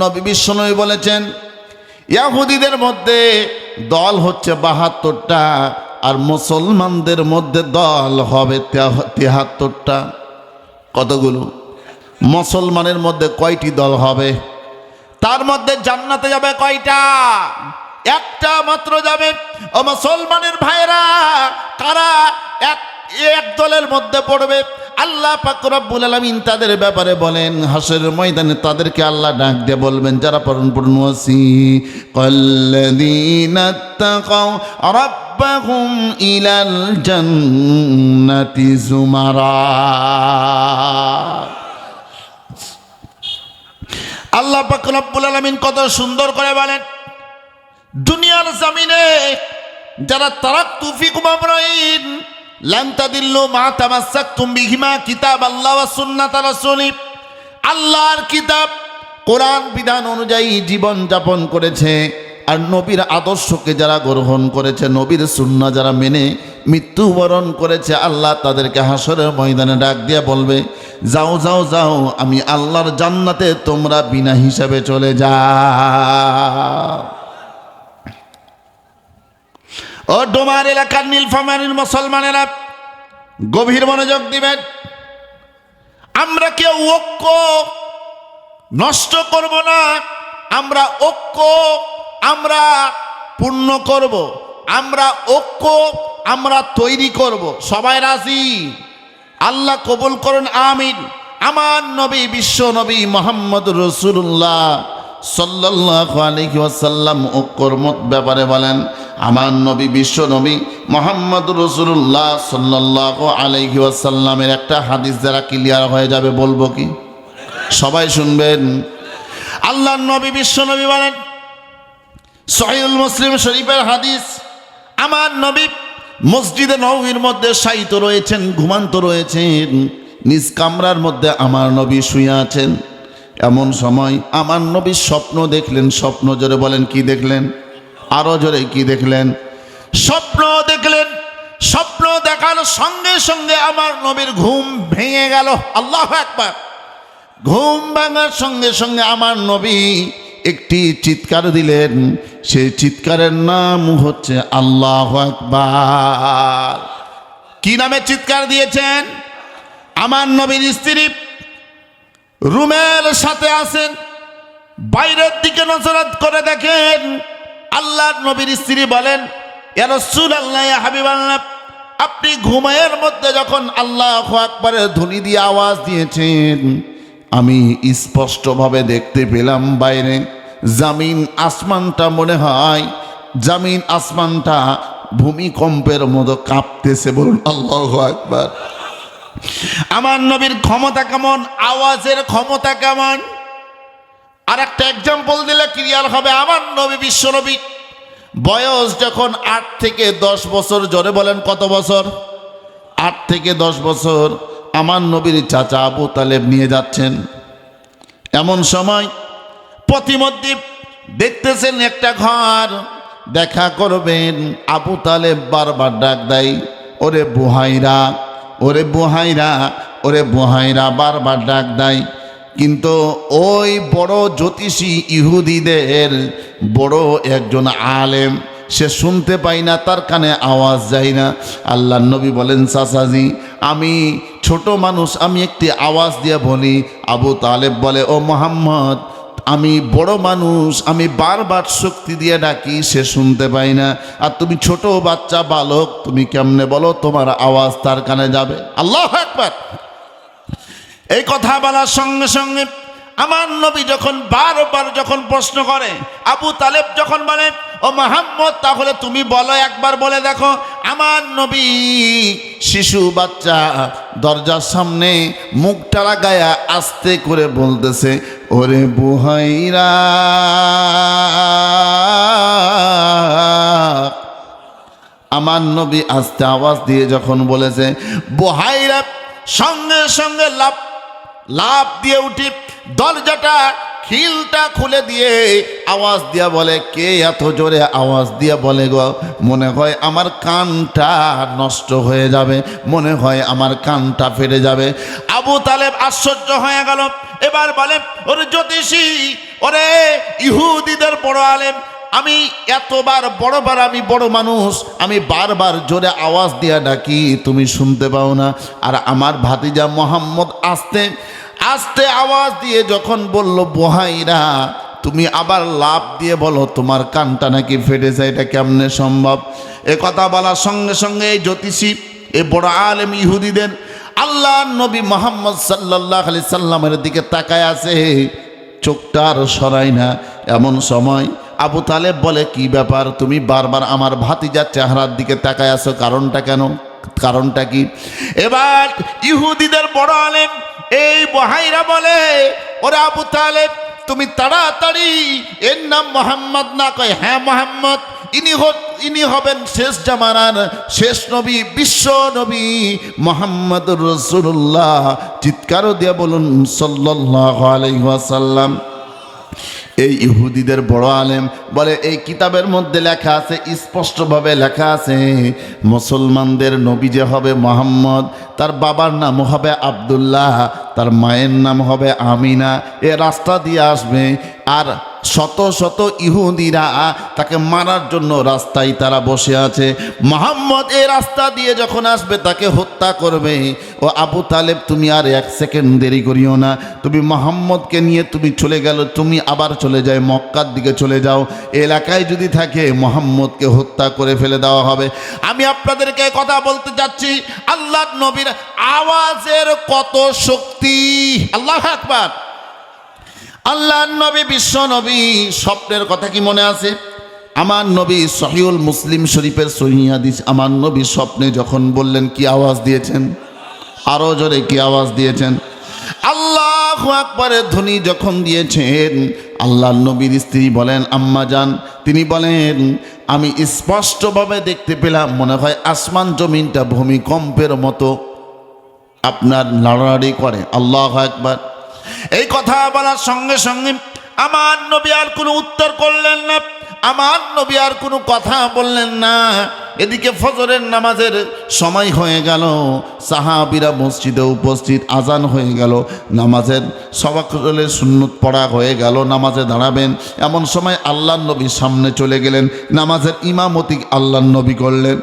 নবী বিশ্বনবী বলেছেন ইহুদিদের মধ্যে দল হচ্ছে ৭২টা, আর মুসলমানদের মধ্যে দল হবে ৭৩টা। কতগুলো? মুসলমানের মধ্যে কয়টি দল হবে? তার মধ্যে জান্নাতে যাবে কয়টা? একটা মাত্র যাবে। ও মুসলমানের ভাইরা, কারা এক দলের মধ্যে পড়বে? আল্লাহ পাক রব্বুল আলামিন তাদের ব্যাপারে বলেন, হাসরের ময়দানে তাদেরকে আল্লাহ ডাক দিয়ে বলবেন, যারা পূর্ণ ওয়াসি কাল্লাযীনা তাকাও রাব্বাহুম ইলাল জান্নাতি যুমারা। আল্লাহ পাক রব্বুল আলামিন কত সুন্দর করে বলেন, দুনিয়ার জমিনে যারা তারাকতু ফিকুম আমরাইন লান তাদিল্লু মা তামাসসাকতুম বিহিমা কিতাবাল্লাহ ওয়া সুন্নাত রাসূলি। আল্লাহর কিতাব কোরআন বিধান অনুযায়ী জীবন যাপন করেছে, আর নবীর আদর্শকে যারা গ্রহণ করেছে, নবীর সুন্নাহ যারা মেনে মৃত্যুবরণ করেছে, আল্লাহ তাদেরকে হাসরের ময়দানে ডাক দিয়ে বলবে, যাও যাও যাও, আমি আল্লাহর জান্নাতে তোমরা বিনা হিসাবে চলে যাও। ও ডোমার এলাকার নীলফামারীর মুসলমানেরা, গভীর মনোযোগ দিবেন। আমরা কেউ ঐক্য নষ্ট করব না, আমরা ঐক্য আমরা পূর্ণ করব, আমরা ঐক্য আমরা তৈরি করব। সবাই রাজি? আল্লাহ কবুল করুন, আমিন। আমার নবী বিশ্ব নবী মুহাম্মদ রাসূলুল্লাহ সাল্লাল্লাহু আলাইহি ওয়াসাল্লাম ঐক্যর ব্যাপারে বলেন, আমার নবী বিশ্ব নবী মুহাম্মদ রাসূলুল্লাহ সাল্লাল্লাহু আলাইহি ওয়াসাল্লামের একটা হাদিস দ্বারা ক্লিয়ার হয়ে যাবে, বলবো কি? সবাই শুনবেন। আল্লাহর নবী বিশ্ব নবী বলেন, সহিহুল মুসলিম শরীফের হাদিস, আমার নবী মসজিদে নববীর মধ্যে শায়িত রয়েছেন, ঘুমান্ত রয়েছেন, নিজ কামরার মধ্যে আমার নবী শুয়ে আছেন। এমন সময় আমার নবী স্বপ্ন দেখলেন। স্বপ্ন, জোরে বলেন কি দেখলেন? আরো জোরে কি দেখলেন? স্বপ্ন দেখলেন। স্বপ্ন দেখার সঙ্গে সঙ্গে আমার নবীর ঘুম ভেঙে গেল। আল্লাহু আকবার। ঘুম ভাঙার সঙ্গে সঙ্গে আমার নবী একটি চিৎকার দিলেন। সেই চিৎকারের নাম হচ্ছে আল্লাহু আকবার। কি নামে চিৎকার দিয়েছেন? আমার নবীর স্ত্রী রুমের সাথে আছেন, বাইরের দিকে নজরাত করে দেখেন, আল্লাহর নবীর স্ত্রী বলেন, ইয়া রাসূলুল্লাহ, ইয়া হাবিবাল্লাহ, আপনি ঘুমের মধ্যে যখন আল্লাহু আকবারের ধ্বনি দিয়ে আওয়াজ দিয়েছেন, আমি স্পষ্টভাবে দেখতে পেলাম বাইরে জমিন আসমানটা, মনে হয় জমিন আসমানটা ভূমিকম্পের মতো কাঁপতেছে। বলুন আল্লাহু আকবার। আমার নবীর ক্ষমতা কেমন, আওয়াজের ক্ষমতা কেমন। আর একটা এক্সাম্পল দিলে ক্লিয়ার হবে। আমার নবী বিশ্ব নবী বয়স যখন 8 থেকে 10 বছর, জোরে বলেন কত বছর? 8 থেকে 10 বছর। আমার নবীর চাচা আবু তালেব নিয়ে যাচ্ছেন। এমন সময় পথিমধ্যে দেখতেছেন একটা ঘর, দেখা করবেন। আবু তালেব বারবার ডাক দেয়, ওরে বুহাইরা, ওরে বুহাইরা, ওরে বুহাইরা, বারবার ডাক দেয়। কিন্তু ওই বড় জ্যোতিষী ইহুদিদের বড় একজন আলেম, সে শুনতে পায় না, তার কানে আওয়াজ যায় না। আল্লাহর নবী বলেন, চাচাজি, আমি ছোট মানুষ, আমি একটি আওয়াজ দিয়ে বলি। আবু তালেব বলে, ও মুহাম্মদ, আমি বড় মানুষ, আমি বারবার শক্তি দিয়ে ডাকি, সে শুনতে পাই না। আর তুমি ছোট বাচ্চা বালক, তুমি কেমনে বলো তোমার আওয়াজ তার কানে যাবে? আল্লাহু আকবার। এই কথা বলার সঙ্গে সঙ্গে আমার নবী যখন বারবার যখন প্রশ্ন করে, আবু তালেব যখন বলে, ও মুহাম্মদ, তাহলে তুমি বলো, একবার বলে দেখো। আমার নবী শিশু বাচ্চা দরজার সামনে মুখটা লাগায়া আস্তে করে বলতেছে, ওরে বুহাইরা। আমার নবী আস্তে আওয়াজ দিয়ে যখন বলেছে বুহাইরা, সঙ্গে সঙ্গে লাফ দিয়ে উঠি দরজাটা খিলটা খুলে দিয়ে আওয়াজ দিয়া বলে, কে এত জোরে আওয়াজ দিয়া বলে গো? মনে হয় আমার কানটা নষ্ট হয়ে যাবে, মনে হয় আমার কানটা ফেটে যাবে। আবু তালেব আশ্চর্য হয়ে গেল। এবার বলে, ওরে জ্যোতিষী, ওরে ইহুদিদের বড় আলেম, আমি এতবার বড়বার, আমি বড় মানুষ, আমি বারবার জোরে আওয়াজ দিয়া ডাকি, তুমি শুনতে পাও না। আর আমার ভাতিজা মোহাম্মদ আস্তে আস্তে আওয়াজ দিয়ে যখন বলল বুহাইরা, তুমি আবার লাফ দিয়ে বলো তোমার কানটা নাকি ফেটেছে, এটা কেমনে সম্ভব? এ কথা বলার সঙ্গে সঙ্গে এই জ্যোতিষী, এ বড় আলেম ইহুদিদের আল্লাহ নবী মোহাম্মদ সাল্লাল্লাহু আলাইহি সাল্লামের দিকে তাকায় আছে, চোখটা আর সরায় না। এমন সময় আবু তালেব বলে, কি ব্যাপার, তুমি বারবার আমার ভাতিজার চেহারার দিকে তাকায় আছো, কারণটা কেন, কারণটা কি? এবার ইহুদিদের বড় আলেম এই বুহাইরা বলে, ওরে আবু তালেব, তুমি তাড়াতাড়ি, এর নাম মোহাম্মদ না? কয় হ্যাঁ মোহাম্মদ, ইনি হবেন শেষ জামানার শেষ নবী, বিশ্ব নবী মুহাম্মদুর রাসূলুল্লাহ। চিৎকারও দিয়ে বলুন সাল্লাল্লাহু আলাইহি ওয়াসাল্লাম। এই ইহুদিদের বড় আলেম বলে, এই কিতাবের মধ্যে লেখা আছে, স্পষ্টভাবে লেখা আছে, মুসলমানদের নবী যে হবে মুহাম্মদ, তার বাবার নাম হবে আব্দুল্লাহ, তার মায়ের নাম হবে আমিনা, এ রাস্তা দিয়ে আসবে। আর শত শত ইহুদিরা তাকে মারার জন্য রাস্তায় তারা বসে আছে। মুহাম্মদ এই রাস্তা দিয়ে যখন আসবে তাকে হত্যা করবে। ও আবু তালেব, তুমি আর এক সেকেন্ড দেরি করিও না, তুমি মুহাম্মদকে নিয়ে তুমি চলে গেল, তুমি আবার চলে যায় মক্কার দিকে চলে যাও, এলাকায় যদি থাকে মুহাম্মদকে হত্যা করে ফেলে দেওয়া হবে। আমি আপনাদেরকে কথা বলতে যাচ্ছি, আল্লাহর নবীর আওয়াজের কত শক্তি! আল্লাহু আকবার। আল্লাহর নবী, বিশ্ব নবী, স্বপ্নের কথা কি মনে আছে? আমার নবী সহিহুল মুসলিম শরীফের সহিহ হাদিস, আমার নবী স্বপ্নে যখন বললেন, কি আওয়াজ দিয়েছেন? আরো জোরে কি আওয়াজ দিয়েছেন? আল্লাহু আকবারের ধ্বনি যখন দিয়েছেন, আল্লাহর নবীর স্ত্রী বলেন আম্মা জান, তিনি বলেন আমি স্পষ্টভাবে দেখতে পেলাম, মনে হয় আসমান জমিনটা ভূমিকম্পের মতো আপনার নাড়াড়ি করে। আল্লাহু আকবার। এই কথা বলার সঙ্গে সঙ্গে আমার নবী আর কোনো উত্তর করলেন না, আমার নবী আর কোনো কথা বললেন না। এদিকে ফজরের নামাজের সময় হয়ে গেল, সাহাবীরা মসজিদে উপস্থিত, আজান হয়ে গেল, নামাজের সবাকলের সুন্নত পড়া হয়ে গেল, নামাজে দাঁড়াবেন। এমন সময় আল্লাহর নবী সামনে চলে গেলেন, নামাজের ইমামতি আল্লাহর নবী করলেন।